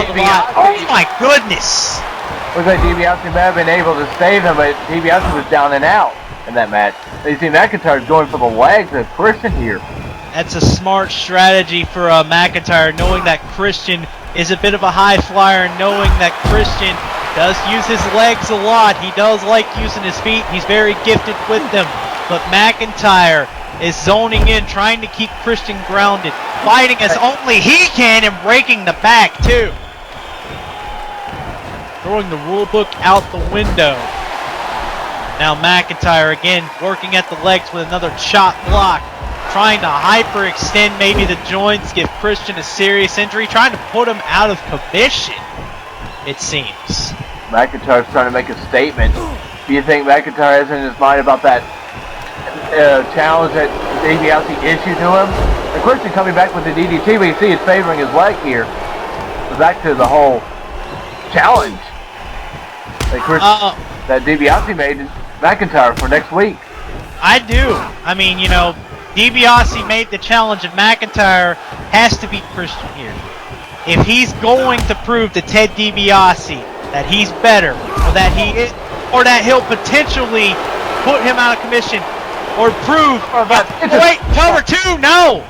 around a lot. Oh my goodness! Looks like DiBiase may have been able to save him, but DiBiase was down and out in that match. You see McIntyre's going for the legs of Christian here. That's a smart strategy for McIntyre, knowing that Christian is a bit of a high flyer, knowing that Christian does use his legs a lot. He does like using his feet. He's very gifted with them. But McIntyre is zoning in, trying to keep Christian grounded, fighting as only he can and breaking the back too. Throwing the rule book out the window. Now McIntyre again working at the legs with another chop block. Trying to hyperextend maybe the joints, give Christian a serious injury, trying to put him out of commission, it seems. McIntyre's trying to make a statement. Do you think McIntyre has in his mind about that challenge that DiBiase issued to him? And Christian coming back with the DDT, but you see it's favoring his leg here. So back to the whole challenge that DiBiase made McIntyre for next week. I do. I mean, you know, DiBiase made the challenge, and McIntyre has to beat Christian here. If he's going to prove to Ted DiBiase that he's better, or that he is, or that he'll potentially put him out of commission, or prove, wait, cover two, no,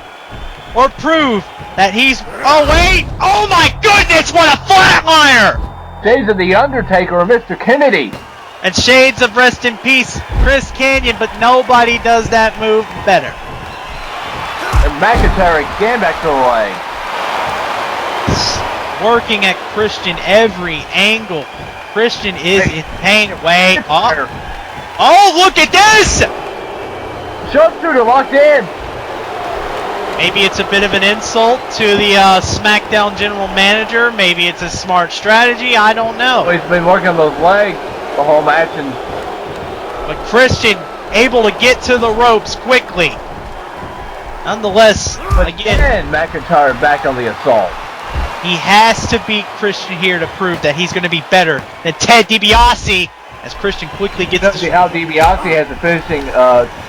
or prove that he's, oh wait, oh my goodness, what a flatliner! Shades of the Undertaker or Mr. Kennedy. And shades of rest in peace, Chris Kanyon, but nobody does that move better. And McIntyre again back to the leg. Working at Christian every angle. Christian is in pain. Wait. Oh, look at this! Sharpshooter locked in. Maybe it's a bit of an insult to the SmackDown general manager. Maybe it's a smart strategy. I don't know. Well, he's been working on those legs the whole match. But Christian able to get to the ropes quickly. Nonetheless, again, McIntyre back on the assault. He has to beat Christian here to prove that he's going to be better than Ted DiBiase. As Christian quickly gets to see how DiBiase has a finishing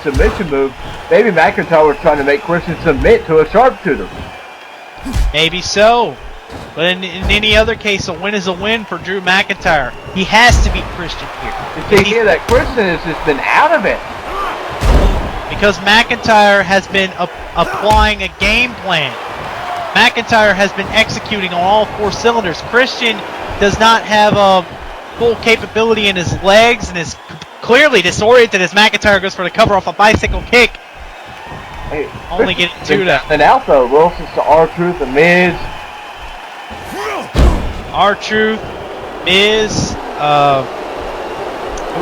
submission move. Maybe McIntyre was trying to make Christian submit to a sharpshooter. Maybe so. But in any other case, a win is a win for Drew McIntyre. He has to beat Christian here. You see here that Christian has just been out of it. Because McIntyre has been applying a game plan. McIntyre has been executing on all four cylinders. Christian does not have a full capability in his legs and is clearly disoriented as McIntyre goes for the cover off a bicycle kick. Hey, only getting two to. And out though, Wilson's to R-Truth and Miz. R-Truth, Miz, who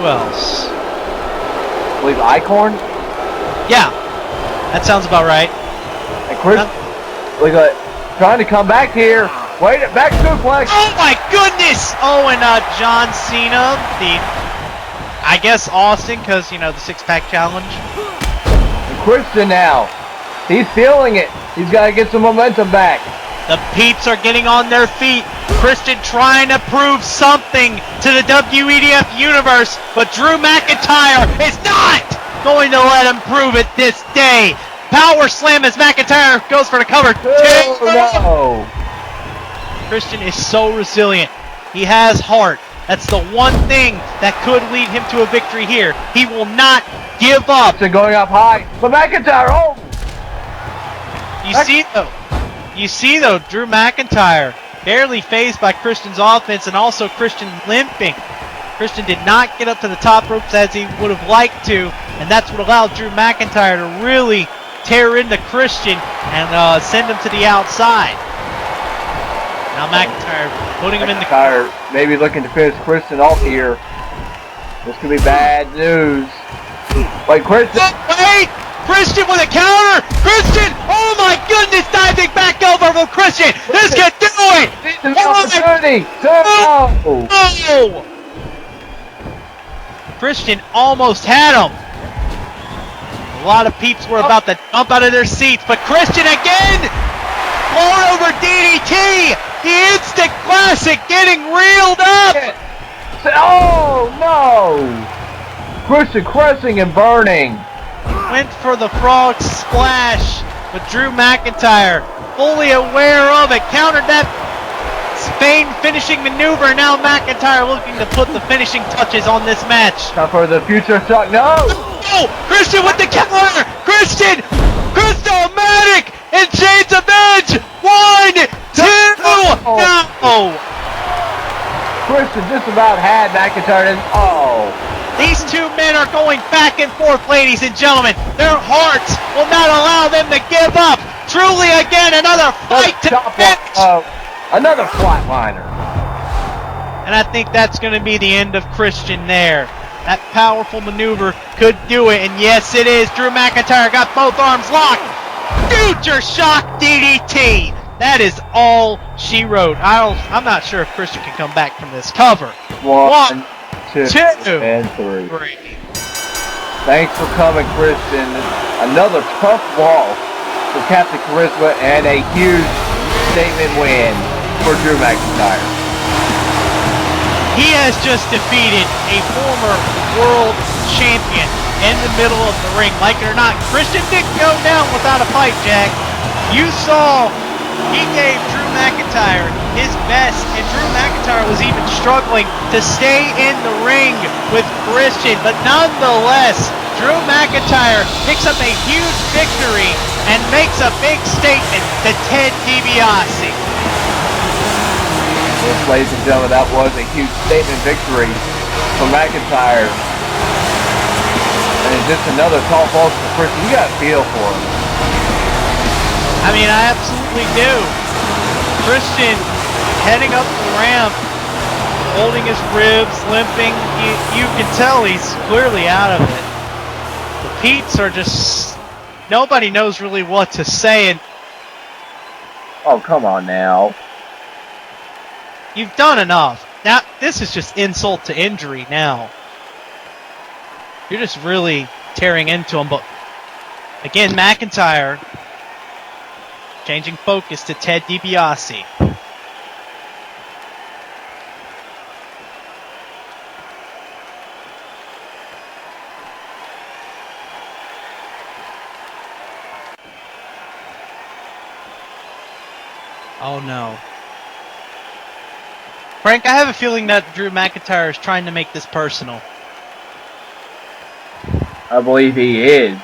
else? I believe Icorn? Yeah, that sounds about right. And Chris, look at trying to come back here. Wait, back suplex. Oh my goodness! Oh, and John Cena, I guess Austin, because, you know, the six-pack challenge. And Christian now, he's feeling it. He's got to get some momentum back. The peeps are getting on their feet. Christian trying to prove something to the WEDF universe, but Drew McIntyre is not going to let him prove it this day. Power slam as McIntyre goes for the cover. Oh, no. Christian is so resilient. He has heart. That's the one thing that could lead him to a victory here. He will not give up. They're going up high. But McIntyre, oh! You see though, Drew McIntyre barely phased by Christian's offense and also Christian limping. Christian did not get up to the top ropes as he would have liked to, and that's what allowed Drew McIntyre to really tear into Christian and send him to the outside. Now McIntyre putting him in the corner. Maybe looking to finish Christian off here. This could be bad news. Wait, Christian. Wait! Christian with a counter! Christian! Oh my goodness! Diving back over from Christian! This can do it! Opportunity! Oh! Christian almost had him. A lot of peeps were about to jump out of their seats, but Christian again! Blown over DDT! The instant classic getting reeled up! Oh no! Christian crashing and burning. Went for the frog splash, but Drew McIntyre, fully aware of it, countered that main finishing maneuver, and now McIntyre looking to put the finishing touches on this match. Time for the future shock. No! Oh, Christian with the counter! Christian! Crystal-matic! And Shades of Edge! 1, 2! No! Christian just about had McIntyre in. Oh. These two men are going back and forth, ladies and gentlemen. Their hearts will not allow them to give up. Truly, again, another fight to the finish. Another flatliner. And I think that's going to be the end of Christian there. That powerful maneuver could do it, and yes, it is. Drew McIntyre got both arms locked. Future Shock DDT. That is all she wrote. I'm not sure if Christian can come back from this cover. One, two, and three. Thanks for coming, Christian. Another tough loss for Captain Charisma and a huge statement win for Drew McIntyre. He has just defeated a former world champion in the middle of the ring. Like it or not, Christian didn't go down without a fight, Jack. You saw he gave Drew McIntyre his best, and Drew McIntyre was even struggling to stay in the ring with Christian. But nonetheless, Drew McIntyre picks up a huge victory and makes a big statement to Ted DiBiase. Yes, ladies and gentlemen, that was a huge statement victory for McIntyre. And it's just another tall loss for Christian. You got a feel for him. I mean, I absolutely do. Christian heading up the ramp, holding his ribs, limping. You can tell he's clearly out of it. The Peeps are just... Nobody knows really what to say. And oh, come on now. You've done enough. Now, this is just insult to injury now. You're just really tearing into him. But, again, McIntyre changing focus to Ted DiBiase. Oh, no. Frank, I have a feeling that Drew McIntyre is trying to make this personal. I believe he is.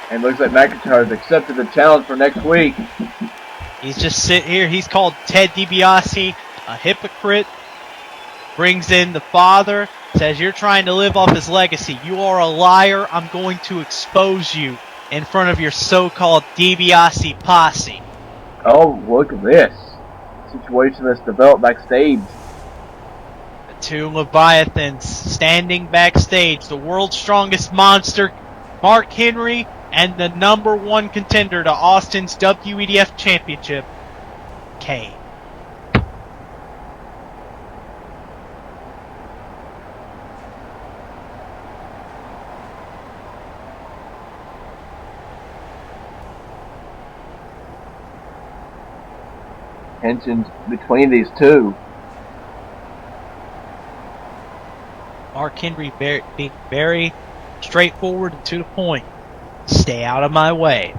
And looks like McIntyre has accepted the challenge for next week. He's just sitting here. He's called Ted DiBiase a hypocrite. Brings in the father. Says you're trying to live off his legacy. You are a liar. I'm going to expose you in front of your so-called DiBiase posse. Oh, look at this situation that's developed backstage. The two Leviathans standing backstage. The world's strongest monster, Mark Henry, and the #1 contender to Austin's WEDF championship, Kane. Tensions between these two. Mark Henry being very straightforward and to the point. Stay out of my way.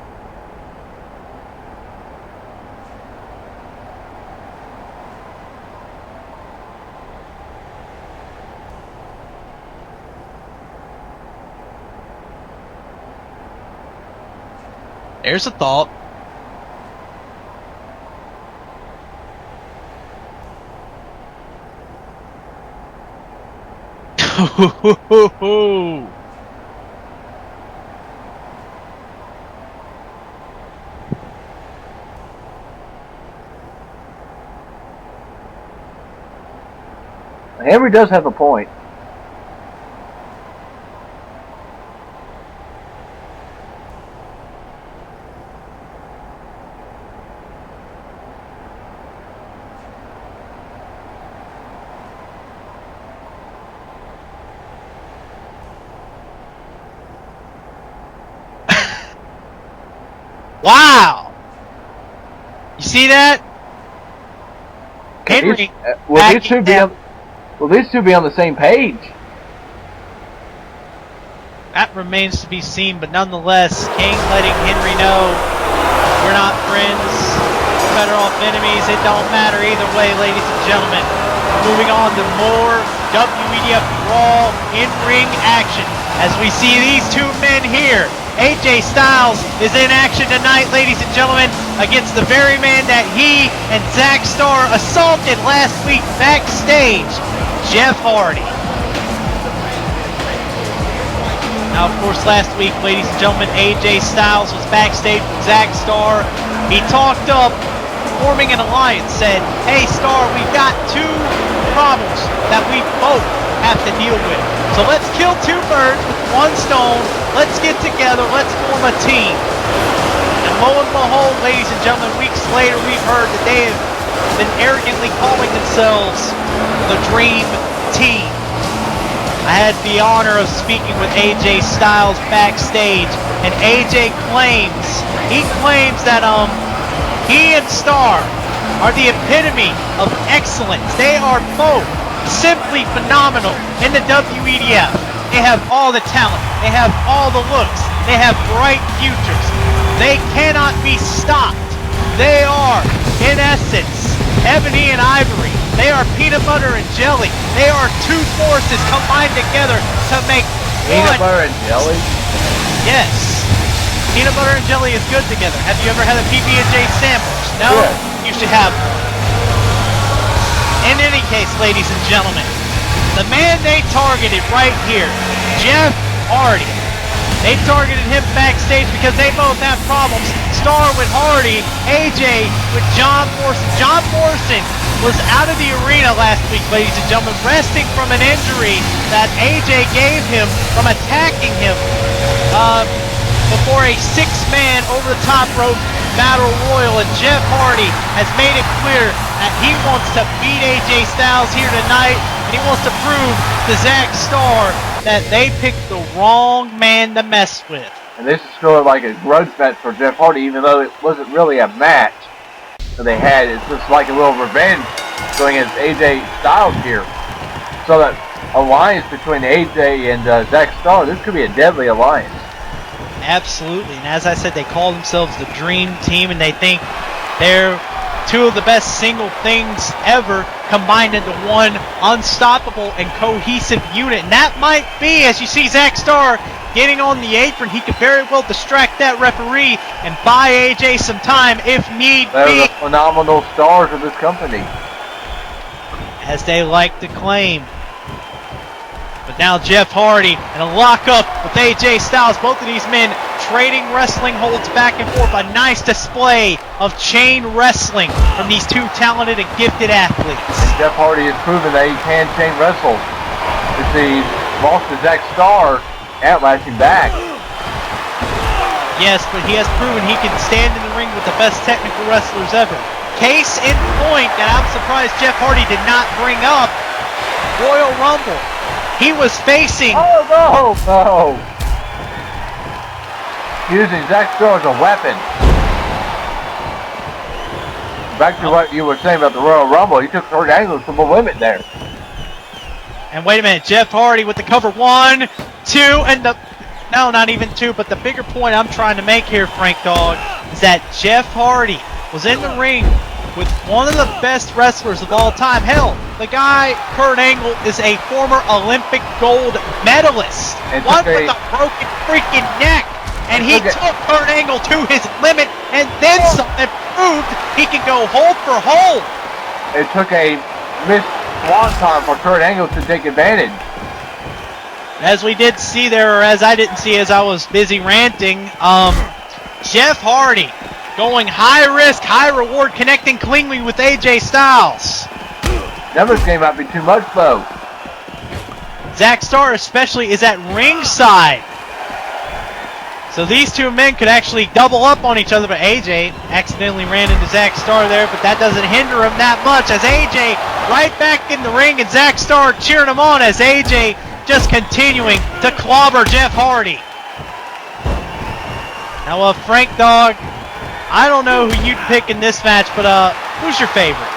There's a thought. Henry does have a point. Wow! You see that? Henry. Will these two be on the same page? That remains to be seen, but nonetheless, Kane letting Henry know we're not friends. better off enemies. It don't matter either way, ladies and gentlemen. Moving on to more WEDF Raw in-ring action as we see these two men here. AJ Styles is in action tonight, ladies and gentlemen, against the very man that he and Zack Starr assaulted last week backstage, Jeff Hardy. Now, of course, last week, ladies and gentlemen, AJ Styles was backstage with Zack Starr. He talked up forming an alliance, said, hey, Starr, we've got two problems that we both have to deal with. So let's kill two birds with one stone. Let's get together. Let's form a team. And lo and behold, ladies and gentlemen, weeks later, we've heard that they have been arrogantly calling themselves the Dream Team. I had the honor of speaking with AJ Styles backstage, and AJ claims that he and Starr are the epitome of excellence. They are both simply phenomenal in the WEDF. They have all the talent. They have all the looks. They have bright futures. They cannot be stopped. They are, in essence, ebony and ivory. They are peanut butter and jelly. They are two forces combined together to make peanut butter and jelly? Yes. Peanut butter and jelly is good together. Have you ever had a PB&J sandwich? No? Yeah. You should have one. In any case, ladies and gentlemen, the man they targeted right here, Jeff Hardy. They targeted him backstage because they both have problems. Starr with Hardy, AJ with John Morrison. John Morrison was out of the arena last week, ladies and gentlemen, resting from an injury that AJ gave him from attacking him before a six-man over-the-top rope battle royal, and Jeff Hardy has made it clear that he wants to beat AJ Styles here tonight, and he wants to prove to Zack Starr that they picked the wrong man to mess with. And this is sort of like a grudge match for Jeff Hardy, even though it wasn't really a match that they had. It's just like a little revenge going against AJ Styles here. So that alliance between AJ and Zack Starr, this could be a deadly alliance. Absolutely, and as I said, they call themselves the Dream Team, and they think they're two of the best single things ever combined into one unstoppable and cohesive unit. And that might be, as you see Zack Starr getting on the apron, he could very well distract that referee and buy AJ some time if need be. They're the phenomenal stars of this company, as they like to claim. But now Jeff Hardy and a lockup with AJ Styles. Both of these men trading wrestling holds back and forth. A nice display of chain wrestling from these two talented and gifted athletes. And Jeff Hardy has proven that he can chain wrestle. As he lost to Zack Starr, outlashing back. Yes, but he has proven he can stand in the ring with the best technical wrestlers ever. Case in point that I'm surprised Jeff Hardy did not bring up, Royal Rumble. He was facing... Oh, no! Using Zack Starr as a weapon. Back to what you were saying about the Royal Rumble, he took Kurt Angle to the limit there. And wait a minute, Jeff Hardy with the cover. 1, 2, and the... No, not even 2, but the bigger point I'm trying to make here, Frank Dog, is that Jeff Hardy was in the ring with one of the best wrestlers of all time. Hell, the guy, Kurt Angle, is a former Olympic gold medalist. One with a broken freaking neck. And he took Kurt Angle to his limit and then some, and proved he can go hold for hold. It took a missed swan time for Kurt Angle to take advantage. As we did see there, or as I didn't see as I was busy ranting, Jeff Hardy going high risk, high reward, connecting cleanly with AJ Styles. Numbers game might be too much though. Zack Starr especially is at ringside. So these two men could actually double up on each other, but AJ accidentally ran into Zack Starr there, but that doesn't hinder him that much as AJ right back in the ring and Zack Starr cheering him on as AJ just continuing to clobber Jeff Hardy. Now, Frank Dog, I don't know who you'd pick in this match, but who's your favorite?